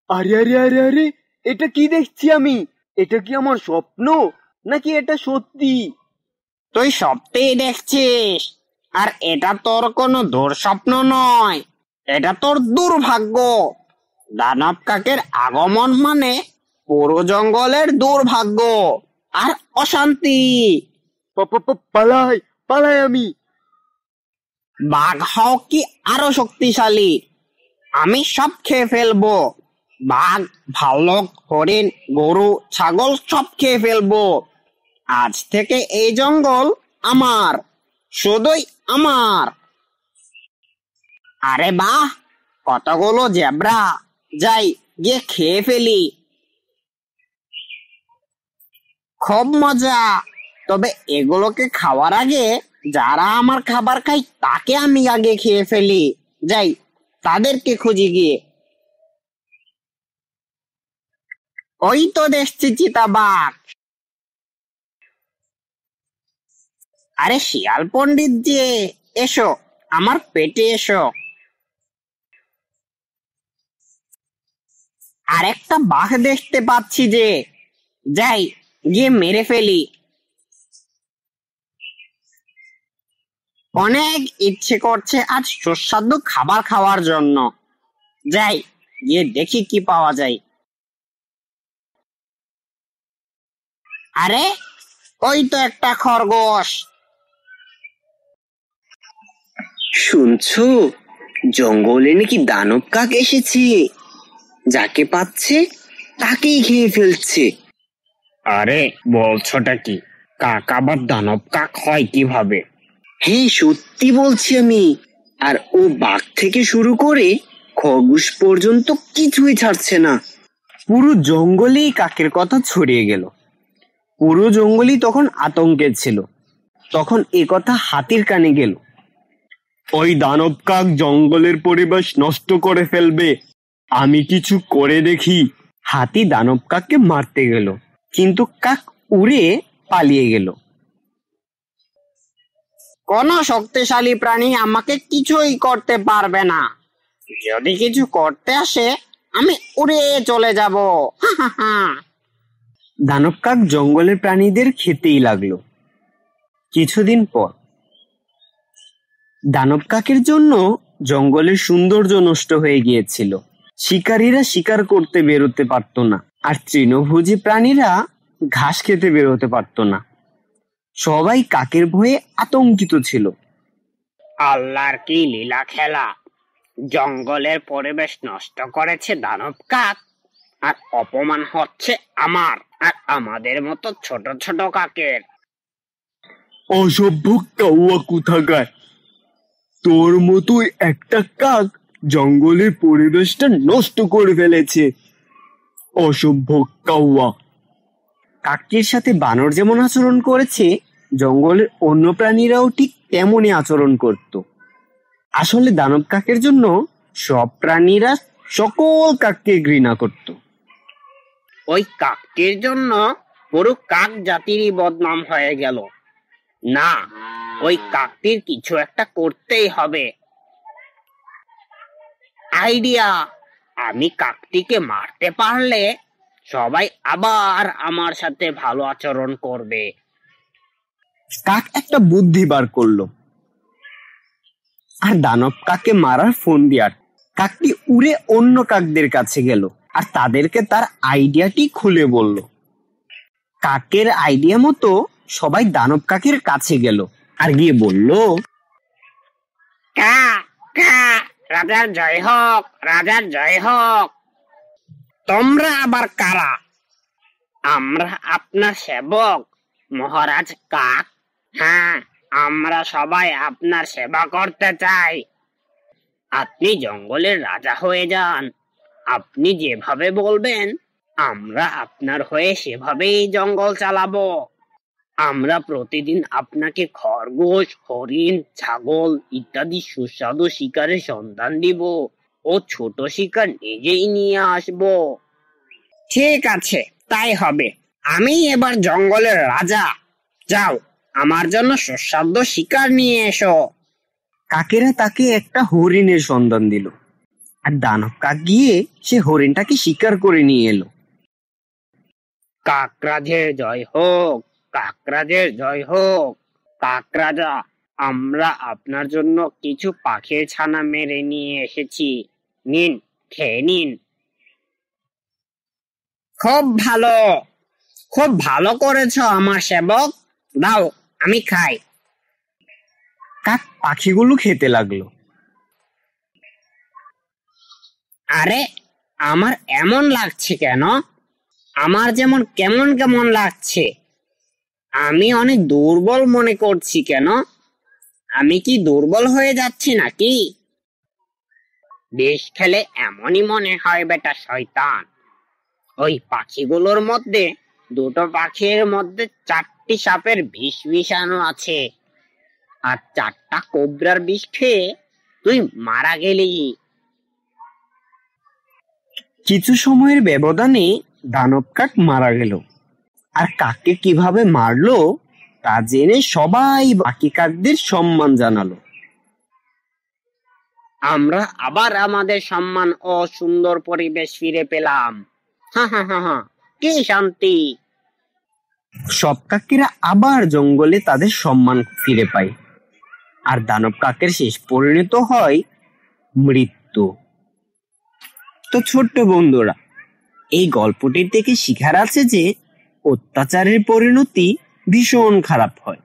আরে আরে আরে আরে, এটা কি দেখছি আমি? এটা কি আমার স্বপ্ন নাকি এটা সত্যি? তুই সত্যিই দেখছিস, আর এটা তোর কোনো দুঃস্বপ্ন নয়, এটা তোর দুর্ভাগ্য। দানব কাকের আগমন মানে পুরো জঙ্গলের দুর্ভাগ্য আর অশান্তি। পালাই পালাই আমি। বাঘ হও কি আরো শক্তিশালী, আমি সব খেয়ে ফেলবো। বাঘ, ভাল্লুক, হরিণ, গরু, ছাগল সব খেয়ে ফেলবো। আজ থেকে এই জঙ্গল আমার, শুধুই আমার। আরে বাহ, কতগুলো জেব্রা! যাই গিয়ে খেয়ে ফেলি। খুব মজা। তবে এগুলোকে খাওয়ার আগে যারা আমার খাবার খায় তাকে আমি আগে খেয়ে ফেলি। যাই, তাদেরকে খুঁজি গিয়ে। ওই তো দেখছি চিতাবাঘ। আরে শিয়াল পণ্ডিত যে, এসো, আমার পেটে এসো। আরেকটা বাঘ দেখতে পাচ্ছি যে, যাই গিয়ে মেরে ফেলি। অনেক ইচ্ছে করছে আজ সুস্বাদু খাবার খাওয়ার জন্য। যাই গিয়ে দেখি কি পাওয়া যায়। আরে ওই তো একটা খরগোশ। শুনছো, জঙ্গলে নাকি দানব কাক এসেছে। যাকে পাচ্ছে তাকেই খেয়ে ফেলছে। আরে বলছোটা কি? কাক আবার দানব কাক হয় কিভাবে? হ্যাঁ, সত্যি বলছি আমি। আর ও বাঘ থেকে শুরু করে খরগোশ পর্যন্ত কিছুই ছাড়ছে না। পুরো জঙ্গলেই কাকের কথা ছড়িয়ে গেল। পুরো জঙ্গলই তখন আতঙ্কে ছিল। তখন এ কথা হাতির কানে গেল। ওই দানব কাক জঙ্গলের পরিবেশ নষ্ট করে ফেলবে, আমি কিছু করে দেখি। হাতি দানব কাককে মারতে গেল, কিন্তু কাক উড়ে পালিয়ে গেল। কোন শক্তিশালী প্রাণী আমাকে কিছুই করতে পারবে না। যদি কিছু করতে আসে আমি উড়ে চলে যাব। দানব কাক জঙ্গলের প্রাণীদের খেতেই লাগলো। কিছুদিন পর দানব কাকের জন্য জঙ্গলের সৌন্দর্য নষ্ট হয়ে গিয়েছিল। শিকারীরা শিকার করতে বেরোতে পারত না, আর তৃণভোজী প্রাণীরা ঘাস খেতে বেরোতে পারত না। সবাই কাকের ভয়ে আতঙ্কিত ছিল। আল্লাহর কি লীলা খেলা! জঙ্গলের পরিবেশ নষ্ট করেছে দানব কাক, আর অপমান হচ্ছে আমার আর আমাদের মতো ছোট ছোট কাকের। অসভ্য কাউয়া কোথাকার! তোর মতোই একটা কাক জঙ্গলের পরিবেশটা নষ্ট করে ফেলেছে। অসভ্য কাউয়া! কাকের সাথে বানর যেমন আচরণ করেছে, জঙ্গলের অন্য প্রাণীরাও ঠিক তেমনই আচরণ করত। আসলে দানব কাকের জন্য সব প্রাণীরা সকল কাককে ঘৃণা করত। ওই কাকটির জন্য পুরো কাক জাতিরই বদনাম হয়ে গেল। না, ওই কাকটির কিছু একটা করতেই হবে। আইডিয়া! আমি কাকটিকে মারতে পারলে সবাই আবার আমার সাথে ভালো আচরণ করবে। কাক একটা বুদ্ধি বার করলো, আর দানব কাককে মারার ফোন দেওয়ার। কাকটি উড়ে অন্য কাকদের কাছে গেল আর তাদেরকে তার আইডিয়াটি খুলে বলল। কাকের আইডিয়া মতো সবাই দানব কাকের কাছে গেল আর গিয়ে বলল, কা কা, রাজার জয় হোক, রাজার জয় হোক। তোমরা আবার কারা? আমরা আপনার সেবক, মহারাজ কাক। হ্যাঁ, আমরা সবাই আপনার সেবা করতে চাই। আপনি জঙ্গলের রাজা হয়ে যান। আপনি যেভাবে বলবেন আমরা আপনার হয়ে সেভাবেই জঙ্গল চালাবো। আমরা প্রতিদিন আপনাকে খরগোশ, হরিণ, ছাগল ইত্যাদি সুস্বাদু শিকারের সন্ধান দিব ও ছোট শিকার নিজেই নিয়ে আসবো। ঠিক আছে, তাই হবে। আমি এবার জঙ্গলের রাজা। যাও, আমার জন্য সুস্বাদু শিকার নিয়ে এসো। কাকেরা তাকে একটা হরিণের সন্ধান দিল। আর দানব কাক গিয়ে সে হরিণটাকে শিকার করে নিয়ে এলো। কাকরাজের জয় হোক, কাকরাজের জয় হোক। কাকরাজা, আমরা আপনার জন্য কিছু পাখির ছানা মেরে নিয়ে এসেছি, নিন, খেয়ে নিন। খুব ভালো, খুব ভালো করেছো আমার সেবক, দাও আমি খাই। কাক পাখিগুলো খেতে লাগলো। আরে, আমার এমন লাগছে কেন? আমার যেমন কেমন কেমন লাগছে। আমি অনেক দুর্বল মনে করছি কেন? আমি কি দুর্বল হয়ে যাচ্ছি নাকি? বিষ খেলে এমনই মনে হয় বেটা শয়তান। ওই পাখিগুলোর মধ্যে, দুটো পাখির মধ্যে 4টি সাপের বিষ বিষাণু আছে, আর 4টা কোবরার বিষ খেয়ে তুই মারা গেলি। কিছু সময়ের ব্যবধানে দানব কাক মারা গেল। আর কাককে কিভাবে মারলো তা জেনে সবাই বাকি কাকদের সম্মান জানালো। আমরা আবার আমাদের সম্মান ও সুন্দর পরিবেশ ফিরে পেলাম। হা হা হা হা, কি শান্তি! সব কাকেরা আবার জঙ্গলে তাদের সম্মান ফিরে পায়। আর দানব কাকের শেষ পরিণত হয় মৃত্যু। তো ছোট্ট বন্ধুরা, এই গল্পটির থেকে শিখার আছে যে অত্যাচারের পরিণতি ভীষণ খারাপ হয়।